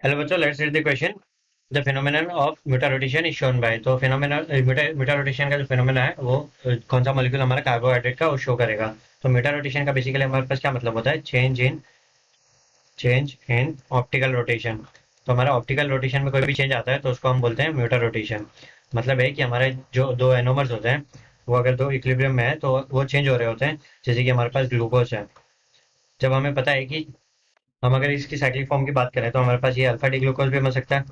Hello बच्चों, let's read the question. The phenomenon of mutarotation is shown by. तो phenomena mutarotation का जो phenomena है वो कौन सा मॉलिक्यूल हमारा कार्बोहाइड्रेट का वो शो करेगा। तो म्यूटा रोटेशन का बेसिकली हमारे पास क्या मतलब होता है, चेंज इन ऑप्टिकल रोटेशन। तो हमारा ऑप्टिकल रोटेशन में कोई भी चेंज आता है तो उसको हम बोलते हैं म्यूटा रोटेशन। मतलब है कि हमारे जो दो एनोमर्स होते हैं वो अगर दो इक्विलिब्रियम में है तो वो चेंज हो रहे होते हैं। जैसे कि हमारे पास ग्लूकोज है। जब हमें पता है कि हम अगर इसकी साइक्लिक फॉर्म की बात करें तो हमारे पास ये अल्फा डी ग्लूकोज भी बन सकता है।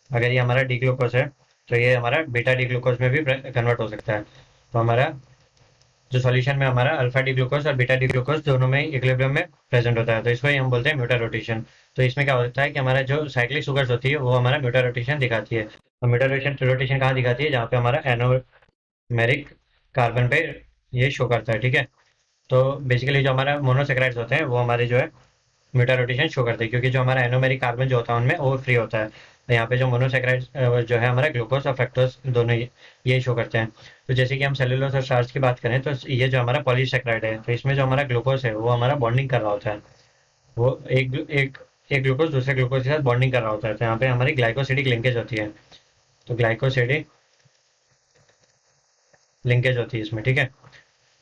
अगर ये हमारा डी ग्लूकोज है तो ये हमारा बीटा डी ग्लूकोज में भी कन्वर्ट हो सकता है। तो हमारा जो सॉल्यूशन में हमारा अल्फा डी ग्लूकोज और बीटा डी ग्लूकोज दोनों में इक्विलिब्रियम में प्रेजेंट होता है, तो इसको ही हम बोलते हैं म्यूटा रोटेशन। तो इसमें क्या होता है कि हमारा जो साइक्लिक सुगर्स होती है वो हमारा म्यूटा रोटेशन दिखाती है। तो म्यूटा रोटेशन कहाँ दिखाती है, जहाँ पे हमारा एनोमेरिक कार्बन पे ये शो करता है, ठीक है। तो बेसिकली जो हमारा मोनोसेक्राइड्स होते हैं वो हमारे जो है म्यूटा रोटेशन शो करते हैं, क्योंकि जो हमारा एनोमेरिक कार्बन जो होता है उनमें वो फ्री होता है। तो यहाँ पे जो मोनोसेक्राइड जो है हमारा ग्लूकोज और फ्रक्टोज दोनों ये शो करते हैं। तो जैसे कि हम सेलुलोज और स्टार्च की बात करें तो ये जो हमारा पॉलीसेक्राइड है, तो इसमें जो हमारा ग्लूकोज है वो हमारा बॉन्डिंग कर रहा होता है। वो एक ग्लूकोज दूसरे ग्लूकोज के साथ बॉन्डिंग कर रहा होता है, तो यहाँ पे हमारी ग्लाइकोसिडिक लिंकेज होती है। तो ग्लाइकोसिडिक लिंकेज होती है इसमें, ठीक है।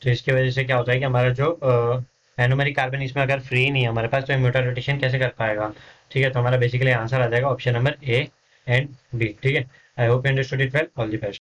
तो इसकी वजह से क्या होता है कि हमारा जो एनोमेरिक कार्बन इसमें अगर फ्री नहीं है हमारे पास, तो म्यूटा रोटेशन कैसे कर पाएगा। ठीक है, तो हमारा बेसिकली आंसर आ जाएगा option number A and B, ठीक है। I hope you understood it well. All the best.